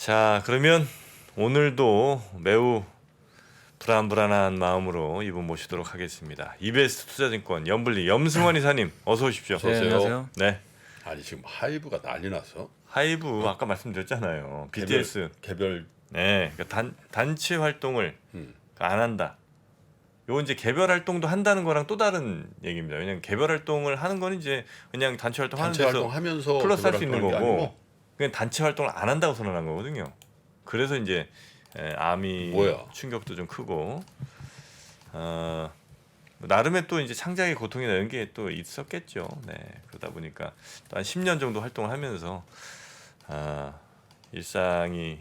자, 그러면 오늘도 매우 불안불안한 마음으로 이분 모시도록 하겠습니다. EBS 투자증권 염블리 염승원 이사님 어서 오십시오. 네, 안녕하세요. 네, 아니 지금 하이브가 난리 났어. 하이브 아까 말씀드렸잖아요. BTS. 개별 네, 그러니까 단체 활동을 음. 안 한다. 요 이제 개별 활동도 한다는 거랑 또 다른 얘기입니다. 왜냐면 개별 활동을 하는 건 이제 그냥 단체 활동하는 단체 데서 활동하면서 플러스 할 수 개별 있는 활동하는 게 거고 아니고? 그냥 단체 활동을 안 한다고 선언한 거거든요. 그래서 이제 암이 뭐야? 충격도 좀 크고 나름의 또 이제 창작의 고통이나 이런 게 또 있었겠죠. 네, 그러다 보니까 또 한 10년 정도 활동을 하면서 일상이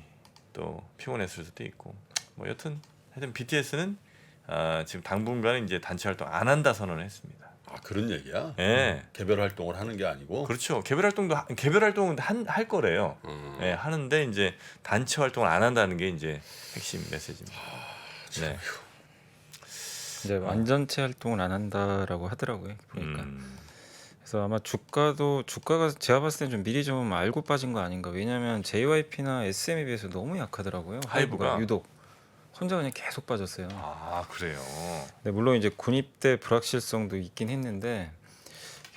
또 피곤했을 수도 있고 뭐 여튼 하여튼 BTS는 지금 당분간 이제 단체 활동 안 한다 선언을 했습니다. 아 그런 얘기야? 예. 개별 활동을 하는 게 아니고. 그렇죠. 개별 활동은 할 거래요. 예, 하는데 이제 단체 활동을 안 한다는 게 이제 핵심 메시지입니다. 네. 이제 완전체 활동을 안 한다라고 하더라고요. 보니까. 그래서 아마 주가가 제가 봤을 땐 좀 미리 좀 알고 빠진 거 아닌가. 왜냐하면 JYP나 SM에 비해서 너무 약하더라고요. 하이브가? 유독 혼자 그냥 계속 빠졌어요. 아, 그래요. 네, 물론 이제 군입대 불확실성도 있긴 했는데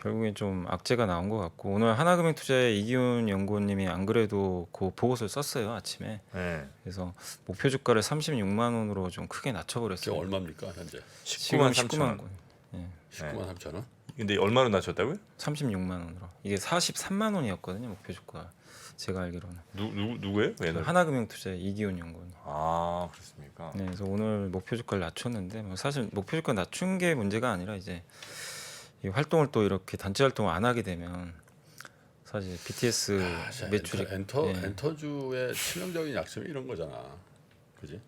결국엔 좀 악재가 나온 것 같고 오늘 하나금융투자의 이기훈 연구원님이 안 그래도 그 보고서를 썼어요 아침에. 네. 그래서 목표 주가를 36만 원으로 좀 크게 지금 낮춰버렸어요. 얼마입니까 현재? 19만 3천 19만 원. 원. 19만 3천 원? 근데 얼마로 낮췄다고요? 36만 원으로. 이게 43만 원이었거든요 목표 주가. 제가 알기로는. 누구예요? 하나금융투자의 이기훈 연구원. 아, 그렇습니까? 네, 그래서 오늘 목표 주가를 낮췄는데 뭐 사실 목표 주가 낮춘 게 문제가 아니라 이제 이 활동을 또 이렇게 단체 활동을 안 하게 되면 사실 BTS 진짜 매출이 엔터주의 치명적인 약점이 이런 거잖아. 그지?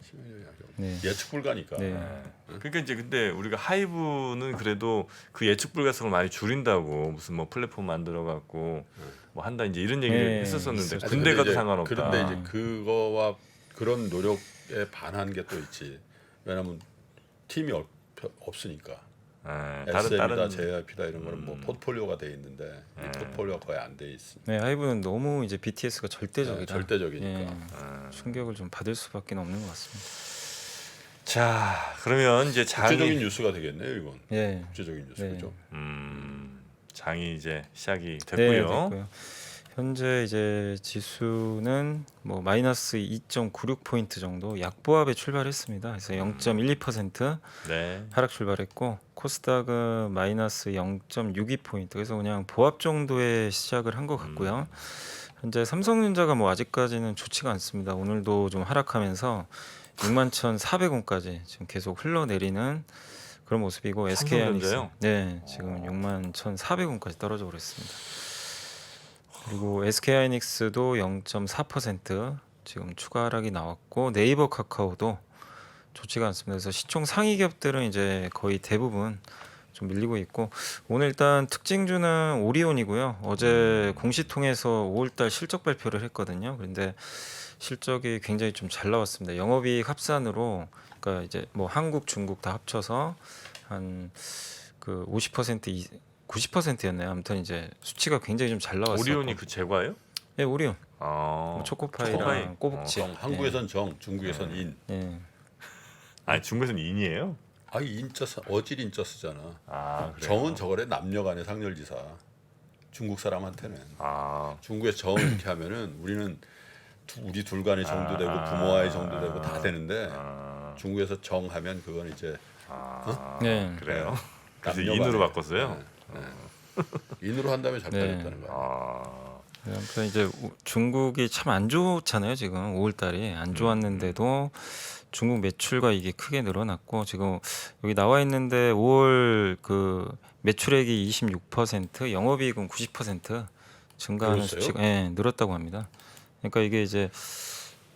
치명적인 약점. 네. 예측 불가니까. 네. 그러니까 이제 근데 우리가 하이브는 그래도 그 예측 불가성을 많이 줄인다고 무슨 뭐 플랫폼 만들어 갖고 뭐 한다 이제 이런 얘기를 네, 했었었는데 있었죠. 군대 근데 가도 이제 상관없다. 그런데 이제 그거와 그런 노력에 반한 게 또 있지. 왜냐면 팀이 없으니까. SM이다, JYP다 이런 거는 뭐 포트폴리오가 돼 있는데 이 포트폴리오가 거의 안 돼 있습니다. 네, 하이브는 너무 이제 BTS가 절대적이라 절대적이니까. 충격을 좀 받을 수밖에 없는 것 같습니다. 자, 그러면 이제 국제적인 뉴스가 되겠네요, 이건. 예. 국제적인 뉴스 네. 그죠? 장이 이제 시작이 네, 됐고요. 됐고요. 현재 이제 지수는 뭐 마이너스 2.96 포인트 정도 약보합에 출발했습니다. 그래서 0.12% 네. 하락 출발했고 코스닥은 마이너스 0.62 포인트. 그래서 그냥 보합 정도의 시작을 한 것 같고요. 현재 삼성전자가 뭐 아직까지는 좋지가 않습니다. 오늘도 좀 하락하면서 61,400원까지 지금 계속 흘러내리는 그런 모습이고 SK하이닉스 삼성전자요? 네, 지금 61,400원까지 떨어져 버렸습니다. 그리고 SK하이닉스도 0.4% 지금 추가 하락이 나왔고 네이버 카카오도 좋지가 않습니다. 그래서 시총 상위 기업들은 이제 거의 대부분 좀 밀리고 있고 오늘 일단 특징주는 오리온이고요. 어제 공시통해서 5월달 실적 발표를 했거든요. 그런데 실적이 굉장히 좀 잘 나왔습니다. 영업이익 합산으로 그러니까 이제 뭐 한국, 중국 다 합쳐서 한 그 50% 90%였나요? 아무튼 이제 수치가 굉장히 좀 잘 나왔어요. 오리온이 그 제과예요? 네, 오리온. 아, 뭐 초코파이랑 초코파이. 꼬북치. 한국에선 정, 중국에선 인. 예. 아니 중국에서는 인이에요? 아, 인자 어질 인자 쓰잖아. 아, 그래요? 정은 저거래 남녀간의 상렬지사. 중국 사람한테는. 중국에 정 이렇게 하면은 우리는 우리 둘 간의 정도 되고 부모와의 정도 되고 다 되는데 중국에서 정하면 그건 이제 네. 그래요. 그래서 남녀간의. 인으로 바꿨어요. 인으로 한다면 잘 네. 빠졌다는 거야. 네, 아무튼 이제 중국이 참 안 좋잖아요. 지금 5월달이 안 좋았는데도 중국 매출과 이게 크게 늘어났고 지금 여기 나와 있는데 5월 그 매출액이 26%, 영업이익은 90% 증가하는 늘었어요? 수치가 늘었다고 합니다. 그러니까 이게 이제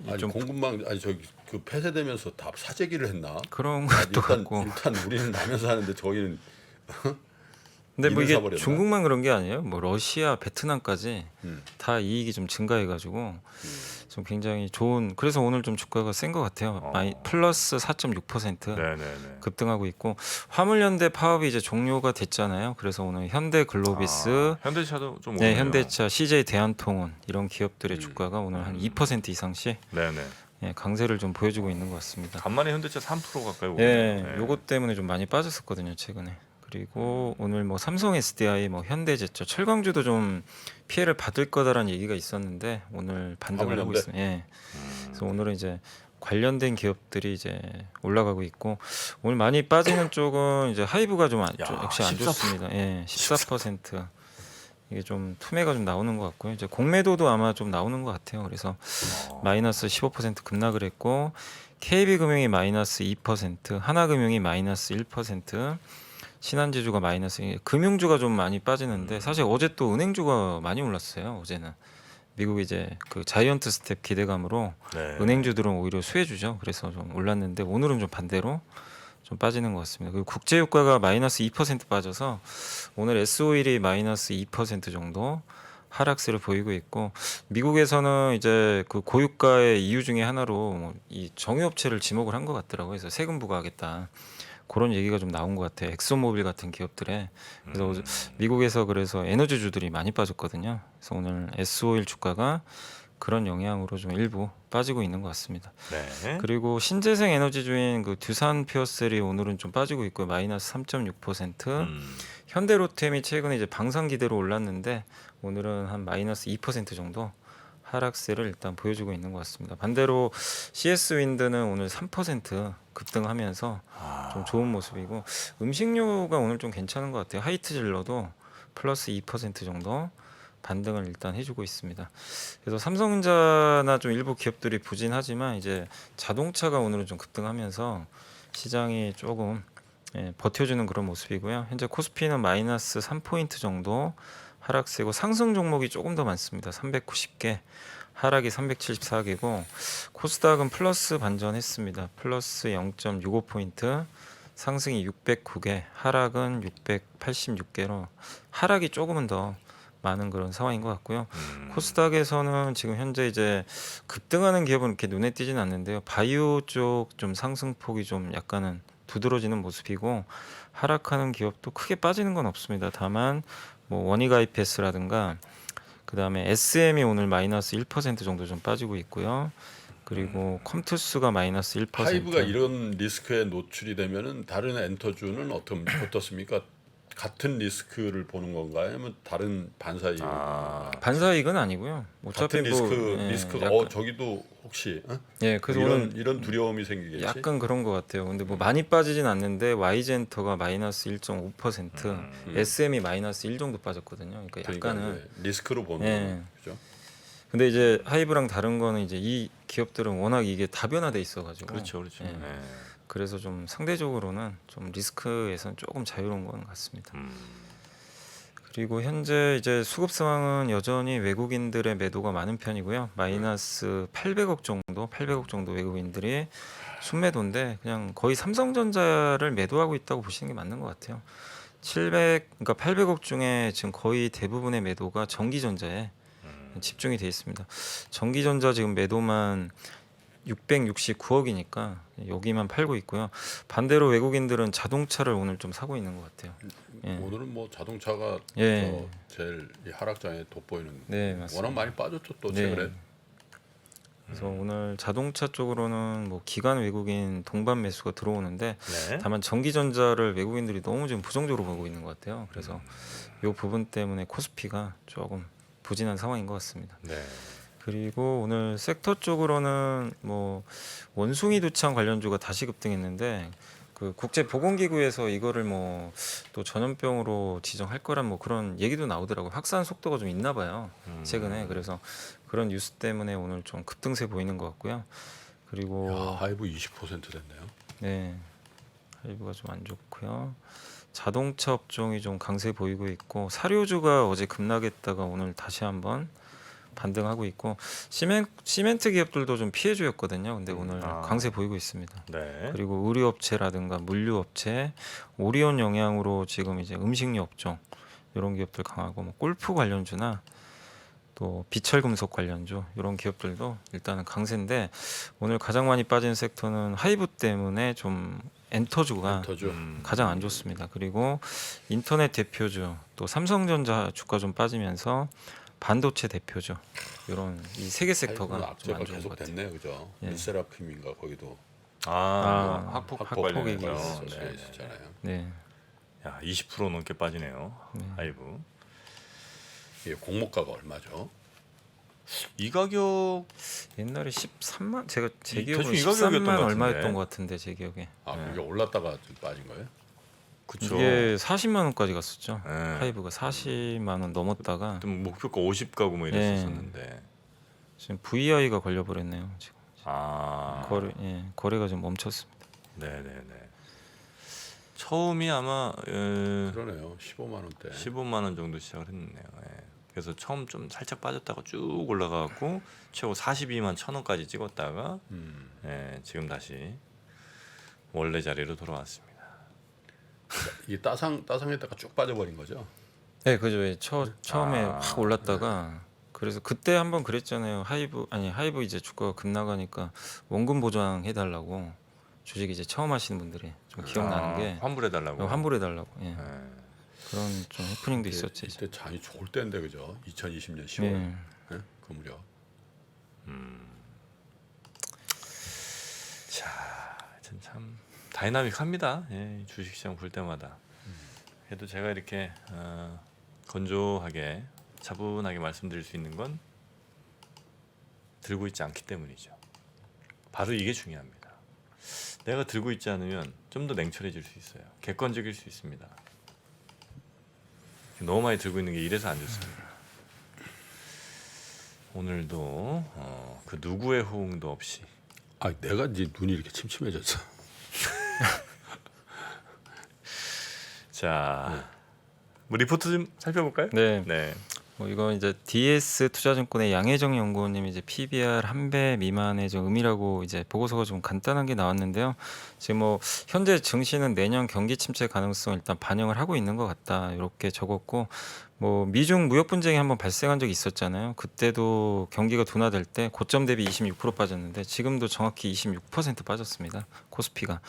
아니 좀 공급망 아니 저기 그 폐쇄되면서 다 사재기를 했나? 그런 것도 같고 일단 우리는 라면 사는데 저희는 근데 뭐 이미 이게 사버렸나? 중국만 그런 게 아니에요. 뭐 러시아, 베트남까지 음. 다 이익이 좀 증가해가지고 좀 굉장히 좋은. 그래서 오늘 좀 주가가 센 것 같아요. 플러스 4.6% 네네네. 급등하고 있고 화물연대 파업이 이제 종료가 됐잖아요. 그래서 오늘 현대글로비스, 현대차도 좀 네, 오르네요. 현대차, CJ 대한통운 이런 기업들의 음. 주가가 오늘 한 2% 이상씩 네네. 예, 강세를 좀 보여주고 있는 것 같습니다. 간만에 현대차 3% 가까이 오르네요. 예, 네. 요것 때문에 좀 많이 빠졌었거든요 최근에. 그리고 오늘 뭐 삼성 SDI, 뭐 현대제철, 철강주도 좀 피해를 받을 거다라는 얘기가 있었는데 오늘 반등을 하고 화물연대? 있습니다. 예. 그래서 오늘은 이제 관련된 기업들이 이제 올라가고 있고 오늘 많이 빠지는 쪽은 이제 하이브가 좀 역시 안 14%. 좋습니다. 예, 14%. 이게 좀 투매가 좀 나오는 것 같고요. 이제 공매도도 아마 좀 나오는 것 같아요. 그래서 마이너스 15% 급락을 했고 KB금융이 마이너스 2%, 하나금융이 마이너스 1%, 신한지주가 마이너스. 금융주가 좀 많이 빠지는데 사실 어제 또 은행주가 많이 올랐어요. 어제는 미국 이제 그 자이언트 스텝 기대감으로 네. 은행주들은 오히려 수혜주죠. 그래서 좀 올랐는데 오늘은 좀 반대로 좀 빠지는 것 같습니다. 그리고 국제유가가 마이너스 2% 빠져서 오늘 S-오일이 마이너스 2% 정도 하락세를 보이고 있고 미국에서는 이제 그 고유가의 이유 중에 하나로 이 정유업체를 지목을 한 것 같더라고요. 그래서 세금 부과하겠다. 그런 얘기가 좀 나온 것 같아요. 엑소모빌 같은 기업들에. 그래서 미국에서 그래서 에너지주들이 많이 빠졌거든요. 그래서 오늘 S-오일 주가가 그런 영향으로 좀 일부 빠지고 있는 것 같습니다. 네. 그리고 신재생 에너지주인 그 두산 퓨어셀이 오늘은 좀 빠지고 있고 마이너스 3.6%. 현대로템이 최근에 이제 방산기대로 올랐는데 오늘은 한 마이너스 2% 정도 하락세를 일단 보여주고 있는 것 같습니다. 반대로 CS 윈드는 오늘 3% 급등하면서 좀 좋은 모습이고 음식료가 오늘 좀 괜찮은 것 같아요. 하이트질러도 플러스 2% 정도 반등을 일단 해주고 있습니다. 그래서 삼성전자나 좀 일부 기업들이 부진하지만 이제 자동차가 오늘은 좀 급등하면서 시장이 조금 버텨주는 그런 모습이고요. 현재 코스피는 마이너스 3포인트 정도 하락세고 상승 종목이 조금 더 많습니다. 390개, 하락이 374개고 코스닥은 플러스 반전했습니다. 플러스 0.65포인트, 상승이 609개, 하락은 686개로 하락이 조금은 더 많은 그런 상황인 것 같고요. 코스닥에서는 지금 현재 이제 급등하는 기업은 이렇게 눈에 띄진 않는데요. 바이오 쪽 좀 상승폭이 좀 약간은 두드러지는 모습이고 하락하는 기업도 크게 빠지는 건 없습니다. 다만 뭐 원익아이패스라든가 그 다음에 SM이 오늘 마이너스 1% 정도 좀 빠지고 있고요. 그리고 컴투스가 마이너스 1%. 하이브가 이런 리스크에 노출이 되면은 다른 엔터주는 어떻습니까? 같은 리스크를 보는 건가요? 아니면 다른 반사이익? 반사이익은 아니고요. 어차피 같은 리스크가 약간, 저기도 혹시 예, 그래서 이런 두려움이 생기겠지? 약간 그런 것 같아요. 근데 뭐 많이 빠지진 않는데 Y젠터가 마이너스 1.5%, SM이 마이너스 1 정도 빠졌거든요. 그러니까 약간은 리스크로 보는 거죠. 그죠? 근데 이제 하이브랑 다른 거는 이제 이 기업들은 워낙 이게 다변화돼 있어가지고 그렇죠. 예. 네. 그래서 좀 상대적으로는 좀 리스크에서는 조금 자유로운 건 같습니다. 그리고 현재 이제 수급 상황은 여전히 외국인들의 매도가 많은 편이고요. 마이너스 800억 정도 외국인들이 순매도인데 그냥 거의 삼성전자를 매도하고 있다고 보시는 게 맞는 것 같아요. 그러니까 800억 중에 지금 거의 대부분의 매도가 전기전자에 집중이 돼 있습니다. 전기전자 지금 매도만 669억이니까 여기만 팔고 있고요. 반대로 외국인들은 자동차를 오늘 좀 사고 있는 것 같아요. 예. 오늘은 뭐 자동차가 예. 제일 이 하락장에 돋보이는. 네, 맞습니다. 워낙 많이 빠졌죠 또 네. 최근에. 그래서 오늘 자동차 쪽으로는 뭐 기관 외국인 동반 매수가 들어오는데 네. 다만 전기전자를 외국인들이 너무 좀 부정적으로 보고 있는 것 같아요. 그래서 이 부분 때문에 코스피가 조금 부진한 상황인 것 같습니다. 네. 그리고 오늘 섹터 쪽으로는 뭐 원숭이 두창 관련주가 다시 급등했는데 그 국제보건기구에서 이거를 뭐 또 전염병으로 지정할 거란 뭐 그런 얘기도 나오더라고요. 확산 속도가 좀 있나 봐요. 최근에. 그래서 그런 뉴스 때문에 오늘 좀 급등세 보이는 것 같고요. 그리고 야, 하이브 20% 됐네요. 네, 하이브가 좀 안 좋고요. 자동차 업종이 좀 강세 보이고 있고 사료주가 어제 급락했다가 오늘 다시 한번 반등하고 있고 시멘트 기업들도 좀 피해주였거든요. 근데 오늘 아. 강세 보이고 있습니다. 네. 그리고 의류업체라든가 물류업체, 오리온 영향으로 지금 이제 음식료 업종 이런 기업들 강하고 뭐 골프 관련주나 또 비철금속 관련주 이런 기업들도 일단은 강세인데 오늘 가장 많이 빠진 섹터는 하이브 때문에 좀 엔터주가 터죠. 가장 안 좋습니다. 그리고 인터넷 대표주 또 삼성전자 주가 좀 빠지면서 반도체 대표주 이런 이 세 개 섹터가 좀 악재가 안 좋은 계속 것 같아요. 됐네요, 그죠? 예. 르세라핌인가 거기도 아, 확폭 관련해서. 얘기 네, 네. 있었잖아요. 네, 야, 20% 넘게 빠지네요. 네. 하이브. 이게 공모가가 얼마죠? 이 가격 옛날에 13만 제가 제 이- 기억으로 대충 이 가격이었던 13만 것 얼마였던 같은데. 것 같은데 제 기억에 아, 네. 이게 올랐다가 좀 빠진 거예요? 그쵸. 이게 40만 원까지 갔었죠. 네. 하이브가 40만 원 넘었다가 좀 목표가 50 가고 뭐 이랬었는데. 지금 VI가 걸려버렸네요. 지금 아. 거래가 좀 멈췄습니다. 네네네. 처음이 아마 그러네요. 15만 원대. 15만 원 정도 시작을 했네요. 예. 그래서 처음 좀 살짝 빠졌다가 쭉 올라가고 최고 42만 1,000원까지 찍었다가 예, 지금 다시 원래 자리로 돌아왔습니다. 이게 따상했다가 쭉 빠져버린 거죠? 네, 그죠. 처음에 아, 확 올랐다가 그래서 그때 한번 그랬잖아요. 하이브 이제 주가가 급나가니까 원금 보장 해달라고 주식 이제 처음 하시는 분들이 좀 기억나는 게 환불해 달라고. 환불해달라고. 예. 예. 그런 좀 해프닝도 있었지. 이때 장이 좋을 때인데 그죠? 2020년 10월 예. 예? 그 무렵. 자, 하여튼 참 다이나믹합니다. 예, 주식시장 볼 때마다. 그래도 제가 이렇게 건조하게 차분하게 말씀드릴 수 있는 건 들고 있지 않기 때문이죠. 바로 이게 중요합니다. 내가 들고 있지 않으면 좀 더 냉철해질 수 있어요. 객관적일 수 있습니다. 너무 많이 들고 있는 게 이래서 안 좋습니다. 오늘도 그 누구의 호응도 없이 아, 내가 이제 눈이 이렇게 침침해졌어. 자, 뭐 리포트 좀 살펴볼까요? 네. 네. 뭐 이거 이제 DS 투자증권의 양혜정 연구원님 이제 PBR 1배 미만의 좀 의미라고 이제 보고서가 좀 간단한 게 나왔는데요. 지금 뭐 현재 증시는 내년 경기 침체 가능성을 일단 반영을 하고 있는 것 같다 이렇게 적었고 뭐 미중 무역 분쟁이 한번 발생한 적이 있었잖아요. 그때도 경기가 둔화될 때 고점 대비 26% 빠졌는데 지금도 정확히 26% 빠졌습니다. 코스피가.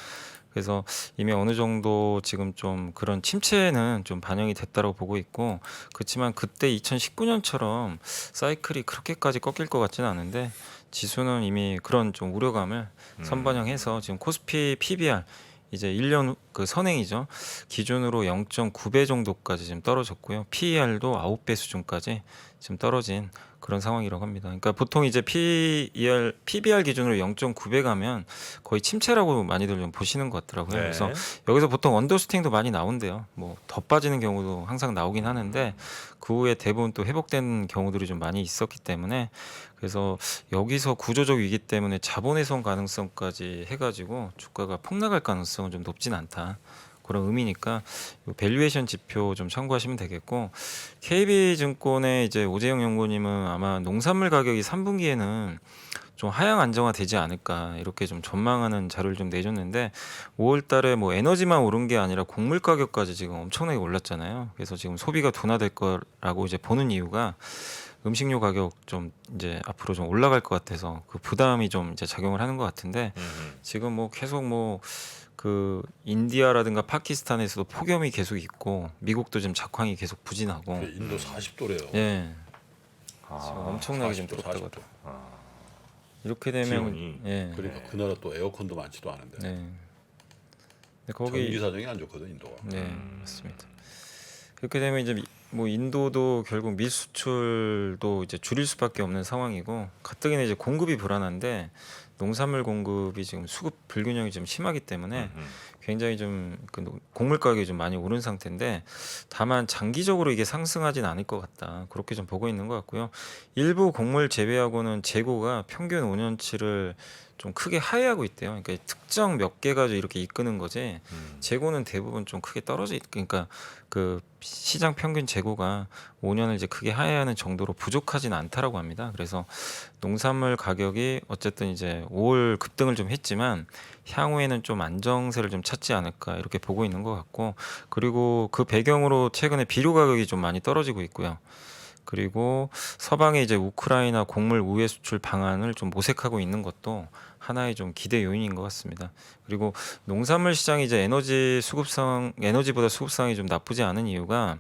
그래서 이미 어느 정도 지금 좀 그런 침체는 좀 반영이 됐다고 보고 있고 그렇지만 그때 2019년처럼 사이클이 그렇게까지 꺾일 것 같지는 않은데 지수는 이미 그런 좀 우려감을 선반영해서 지금 코스피 PBR 이제 1년 그 선행이죠. 기준으로 0.9배 정도까지 지금 떨어졌고요. PER도 9배 수준까지 지금 떨어진 그런 상황이라고 합니다. 그러니까 보통 이제 PBR 기준으로 0.9배 가면 거의 침체라고 많이들 좀 보시는 것 같더라고요. 네. 그래서 여기서 보통 언더슈팅도 많이 나온대요. 뭐 더 빠지는 경우도 항상 나오긴 하는데 그 후에 대부분 또 회복된 경우들이 좀 많이 있었기 때문에 그래서 여기서 구조적 위기 때문에 자본훼손 가능성까지 해가지고 주가가 폭락할 가능성은 좀 높진 않다. 그런 의미니까 요 밸류에이션 지표 좀 참고하시면 되겠고 KB증권의 이제 오재영 연구님은 아마 농산물 가격이 3분기에는 좀 하향 안정화되지 않을까 이렇게 좀 전망하는 자료를 좀 내줬는데 5월달에 뭐 에너지만 오른 게 아니라 곡물 가격까지 지금 엄청나게 올랐잖아요. 그래서 지금 소비가 둔화될 거라고 이제 보는 이유가 음식료 가격 좀 이제 앞으로 좀 올라갈 것 같아서 그 부담이 좀 이제 작용을 하는 것 같은데 지금 뭐 계속 뭐 그 인디아라든가 파키스탄에서도 폭염이 계속 있고 미국도 지금 작황이 계속 부진하고 인도 40도래요. 예 아, 지금 엄청나게 지금 40도, 뜨겁다고 40도. 이렇게 되면 기온이. 예 그러니까 그 나라 또 에어컨도 많지도 않은데 네. 근데 거기 전기 사정이 안 좋거든 인도가. 네 맞습니다. 그렇게 되면 이제 뭐 인도도 결국 밀 수출도 이제 줄일 수밖에 없는 상황이고 가뜩이나 이제 공급이 불안한데 농산물 공급이 지금 수급 불균형이 좀 심하기 때문에 굉장히 좀 곡물 가격이 좀 많이 오른 상태인데 다만 장기적으로 이게 상승하진 않을 것 같다. 그렇게 좀 보고 있는 것 같고요. 일부 곡물 제외하고는 재고가 평균 5년치를 좀 크게 하회하고 있대요. 그러니까 특정 몇 개 가지고 이렇게 이끄는 거지. 재고는 대부분 좀 크게 그러니까 그 시장 평균 재고가 5년을 이제 크게 하회하는 정도로 부족하진 않다라고 합니다. 그래서 농산물 가격이 어쨌든 이제 5월 급등을 좀 했지만 향후에는 좀 안정세를 좀 찾지 않을까 이렇게 보고 있는 것 같고, 그리고 그 배경으로 최근에 비료 가격이 좀 많이 떨어지고 있고요. 그리고 서방의 이제 우크라이나 곡물 우회 수출 방안을 좀 모색하고 있는 것도 하나의 좀 기대 요인인 것 같습니다. 그리고 농산물 시장이 이제 에너지보다 수급상이 좀 나쁘지 않은 이유가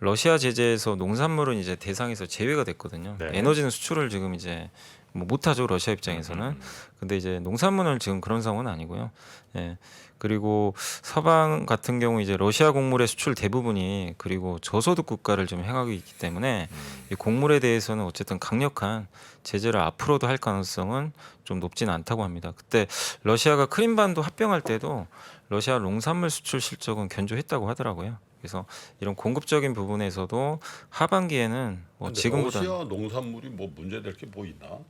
러시아 제재에서 농산물은 이제 대상에서 제외가 됐거든요. 네. 에너지는 수출을 지금 이제 뭐 못하죠, 러시아 입장에서는. 근데 이제 농산물은 지금 그런 상황은 아니고요. 예. 그리고 서방 같은 경우 이제 러시아 곡물의 수출 대부분이 그리고 저소득 국가를 좀 향하고 있기 때문에 이 곡물에 대해서는 어쨌든 강력한 제재를 앞으로도 할 가능성은 좀 높지는 않다고 합니다. 그때 러시아가 크림반도 합병할 때도 러시아 농산물 수출 실적은 견조했다고 하더라고요. 그래서 이런 공급적인 부분에서도 하반기에는 뭐 근데 지금보다 러시아 농산물이 뭐 문제될 게 뭐 있나?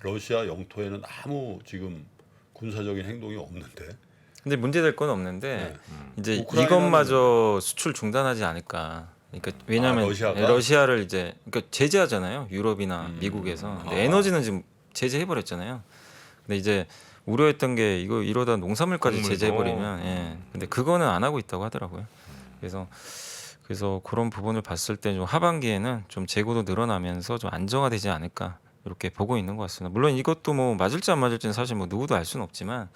러시아 영토에는 아무 지금 군사적인 행동이 없는데. 근데 문제될 건 없는데 네. 이제 우크라이나는 이것마저 수출 중단하지 않을까. 그러니까 왜냐하면 러시아가? 러시아를 이제 그러니까 제재하잖아요. 유럽이나 미국에서. 근데 아. 에너지는 지금 제재해버렸잖아요. 근데 이제 우려했던 게 이거 이러다 농산물까지 곡물도? 제재해버리면, 예. 근데 그거는 안 하고 있다고 하더라고요. 그래서 그런 부분을 봤을 때 좀 하반기에는 좀 재고도 늘어나면서 좀 안정화되지 않을까 이렇게 보고 있는 것 같습니다. 물론 이것도 뭐 맞을지 안 맞을지는 사실 뭐 누구도 알 수는 없지만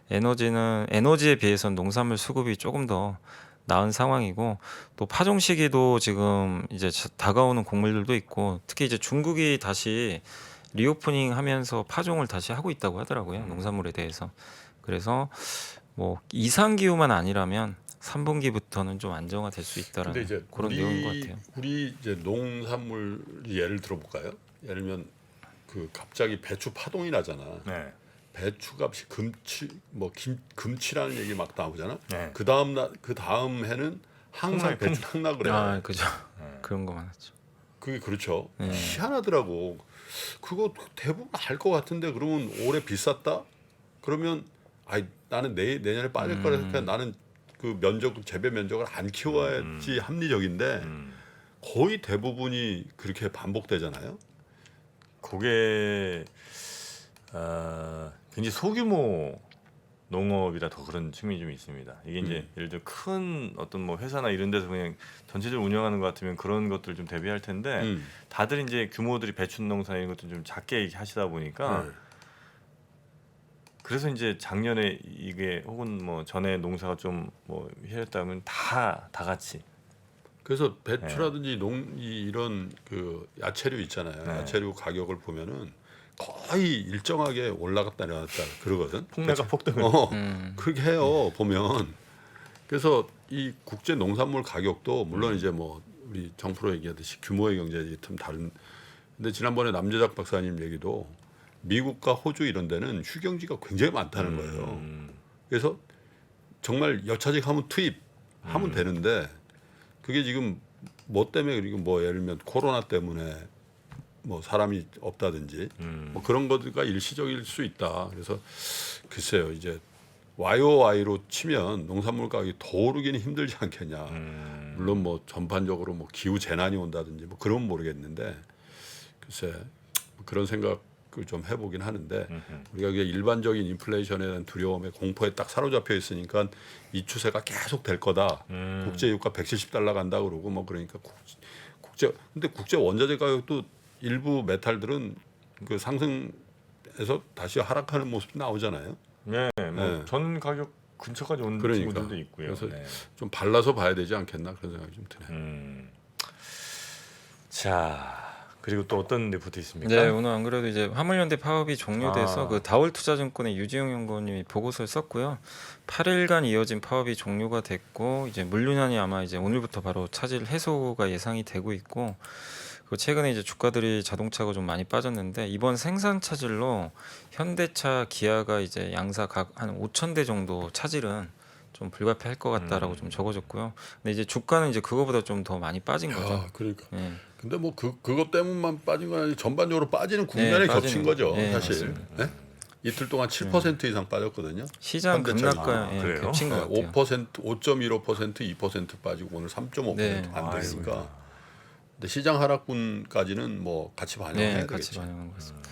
에너지에 비해서는 농산물 수급이 조금 더 나은 상황이고, 또 파종 시기도 지금 이제 다가오는 곡물들도 있고, 특히 이제 중국이 다시 리오프닝 하면서 파종을 다시 하고 있다고 하더라고요. 농산물에 대해서. 그래서 뭐 이상 기후만 아니라면 3분기부터는 좀 안정화될 수 근데 있다라는 이제 그런 내용인 것 같아요. 우리 이제 농산물 예를 들어볼까요? 예를 들면 그 갑자기 배추 파동이 나잖아. 네. 배추값이 금치라는 얘기 막 나오잖아. 네. 그 다음 해는 항상 배추 폭락을 해. 아, 그죠. 그런 거 많았죠. 그게 그렇죠. 네. 희한하더라고. 그거 대부분 알 것 같은데 그러면 올해 비쌌다? 그러면 나는 내년에 빠질 거라 생각해. 나는 그 재배 면적을 안 키워야지 합리적인데 거의 대부분이 그렇게 반복되잖아요. 그게 굉장히 소규모 농업이라 더 그런 측면이 좀 있습니다. 이게 이제 예를 들어 큰 어떤 뭐 회사나 이런 데서 그냥 전체적으로 운영하는 것 같으면 그런 것들 좀 대비할 텐데 다들 이제 규모들이 배추 농사 이런 것도 좀 작게 하시다 보니까 그래서 이제 작년에 이게 혹은 뭐 전에 농사가 좀 뭐 해였다면 다 같이. 그래서 배추라든지 이런 그 야채류 있잖아요. 네. 야채류 가격을 보면은 거의 일정하게 올라갔다 내려갔다 그러거든. 폭내가 폭등을. 그렇게 해요 보면. 그래서 이 국제 농산물 가격도 물론 이제 뭐 우리 정프로 얘기하듯이 규모의 경제지 좀 다른. 근데 지난번에 남재작 박사님 얘기도 미국과 호주 이런 데는 휴경지가 굉장히 많다는 거예요. 그래서 정말 여차직 하면 투입하면 되는데 그게 지금 뭐 때문에 그리고 뭐 예를 들면 코로나 때문에 뭐 사람이 없다든지 뭐 그런 것들과 일시적일 수 있다. 그래서 글쎄요 이제 YOY로 치면 농산물 가격이 더 오르기는 힘들지 않겠냐. 물론 뭐 전반적으로 뭐 기후 재난이 온다든지 뭐 그런 모르겠는데 글쎄 뭐 그런 생각을 좀 해보긴 하는데 우리가 그게 일반적인 인플레이션에 대한 두려움에 공포에 딱 사로잡혀 있으니까 이 추세가 계속 될 거다. 국제 유가 170달러 간다 그러고 뭐 그러니까 근데 국제 원자재 가격도 일부 메탈들은 그 상승해서 다시 하락하는 모습이 나오잖아요. 네, 뭐 전 가격 근처까지 온 그러니까. 친구들도 있고요. 그래서 네. 좀 발라서 봐야 되지 않겠나 그런 생각이 좀 드네요. 자, 그리고 또 어떤 리포트 있습니까? 네, 오늘 안 그래도 이제 화물연대 파업이 종료돼서 아. 그 다올투자증권의 유지용 연구원님이 보고서를 썼고요. 8일간 이어진 파업이 종료가 됐고 이제 물류난이 아마 이제 오늘부터 바로 차질 해소가 예상이 되고 있고, 그 최근에 이제 주가들이 자동차가 좀 많이 빠졌는데 이번 생산 차질로 현대차, 기아가 이제 양사 각 한 5,000대 정도 차질은 좀 불가피할 것 같다라고 좀 적어줬고요. 근데 이제 주가는 이제 그거보다 좀 더 많이 빠진 거죠. 아, 그러니까. 예. 근데 뭐 그것 때문만 빠진 건 아니고 전반적으로 빠지는 국면에 빠지는 겹친 거. 거죠. 네, 사실. 맞습니다. 네? 이틀 동안 7% 이상 빠졌거든요. 시장 현대차가. 급락과 그래요? 겹친 것 같아요. 5%, 5.15%, 2% 빠지고 오늘 3.5% 네. 안 아이고야. 되니까. 근데 시장 하락분까지는 뭐 같이 반영해야 네, 같이 되겠죠. 반영한 것 같습니다.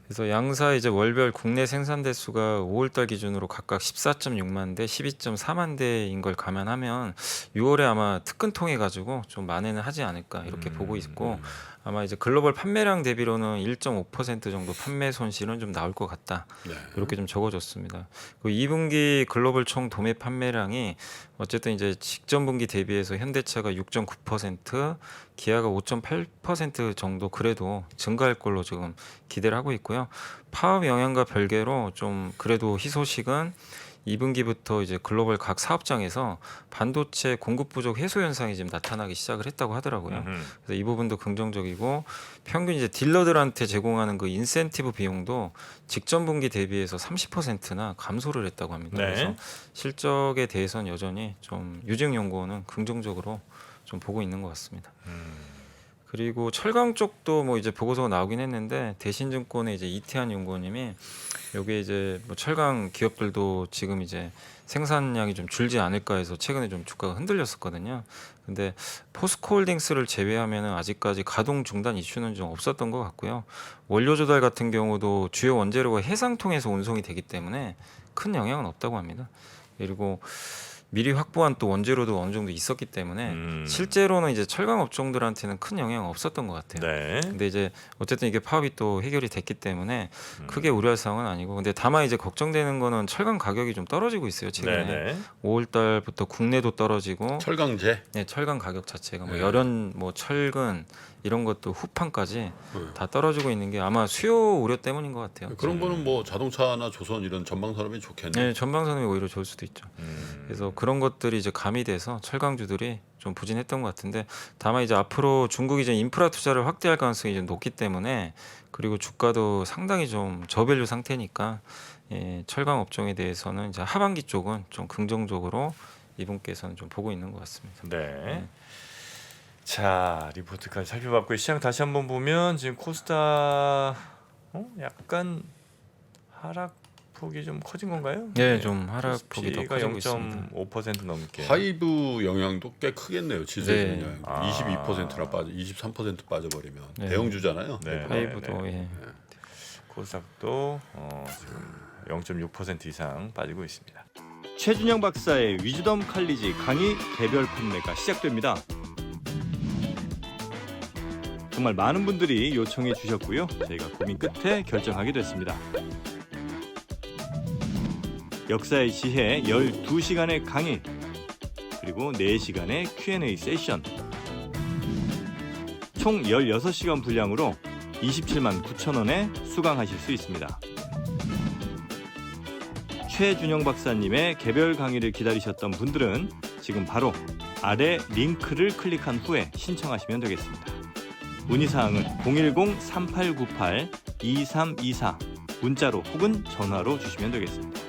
그래서 양사 이제 월별 국내 생산 대수가 5월달 기준으로 각각 14.6만 대, 12.4만 대인 걸 감안하면 6월에 아마 특근 통해 가지고 좀 만회는 하지 않을까 이렇게 보고 있고 아마 이제 글로벌 판매량 대비로는 1.5% 정도 판매 손실은 좀 나올 것 같다. 네. 이렇게 좀 적어줬습니다. 그 2분기 글로벌 총 도매 판매량이 어쨌든 이제 직전 분기 대비해서 현대차가 6.9%, 기아가 5.8% 정도 그래도 증가할 걸로 지금 기대를 하고 있고요. 파업 영향과 별개로 좀 그래도 희소식은 2분기부터 이제 글로벌 각 사업장에서 반도체 공급 부족 해소 현상이 지금 나타나기 시작을 했다고 하더라고요. 그래서 이 부분도 긍정적이고 평균 이제 딜러들한테 제공하는 그 인센티브 비용도 직전 분기 대비해서 30%나 감소를 했다고 합니다. 네. 그래서 실적에 대해서는 여전히 좀 유증연구원은 긍정적으로 좀 보고 있는 것 같습니다. 그리고 철강 쪽도 뭐 이제 보고서가 나오긴 했는데 대신증권의 이제 이태한 연구원님이 여기에 이제 뭐 철강 기업들도 지금 이제 생산량이 좀 줄지 않을까 해서 최근에 좀 주가가 흔들렸었거든요. 근데 포스코홀딩스를 제외하면은 아직까지 가동 중단 이슈는 좀 없었던 것 같고요. 원료 조달 같은 경우도 주요 원재료가 해상 통해서 운송이 되기 때문에 큰 영향은 없다고 합니다. 그리고 미리 확보한 또 원재료도 어느 정도 있었기 때문에 실제로는 이제 철강 업종들한테는 큰 영향 없었던 것 같아요. 네. 근데 이제 어쨌든 이게 파업이 또 해결이 됐기 때문에 크게 우려할 상황은 아니고, 근데 다만 이제 걱정되는 거는 철강 가격이 좀 떨어지고 있어요. 최근에 네네. 5월달부터 국내도 떨어지고, 철강제. 네, 철강 가격 자체가 뭐 네. 열연, 뭐 철근 이런 것도 후판까지 다 떨어지고 있는 게 아마 수요 우려 때문인 것 같아요. 그런 거는 뭐 자동차나 조선 이런 전방 산업이 좋겠네. 네, 전방산업이 오히려 좋을 수도 있죠. 그래서 그런 것들이 이제 가미돼서 철강주들이 좀 부진했던 것 같은데, 다만 이제 앞으로 중국이 이제 인프라 투자를 확대할 가능성이 좀 높기 때문에, 그리고 주가도 상당히 좀 저밸류 상태니까 예, 철강 업종에 대해서는 이제 하반기 쪽은 좀 긍정적으로 이분께서는 좀 보고 있는 것 같습니다. 네. 자, 리포트까지 살펴봤고 시장 다시 한번 보면 지금 코스닥 약간 하락폭이 좀 커진 건가요? 네, 좀 하락폭이 더 코스피가 커지고 있습니다. 0.5% 넘게. 하이브 영향도 꽤 크겠네요. 지수의 네. 영향. 아. 22%나 빠져, 23% 빠져버리면 네. 대형주잖아요. 네. 하이브도 예. 코스닥도 지금 0.6% 이상 빠지고 있습니다. 최준영 박사의 위즈덤 칼리지 강의 개별 판매가 시작됩니다. 정말 많은 분들이 요청해 주셨고요. 저희가 고민 끝에 결정하게 됐습니다. 역사의 지혜 12시간의 강의, 그리고 4시간의 Q&A 세션, 총 16시간 분량으로 27만 9천 원에 수강하실 수 있습니다. 최준영 박사님의 개별 강의를 기다리셨던 분들은 지금 바로 아래 링크를 클릭한 후에 신청하시면 되겠습니다. 문의사항은 010-3898-2324 문자로 혹은 전화로 주시면 되겠습니다.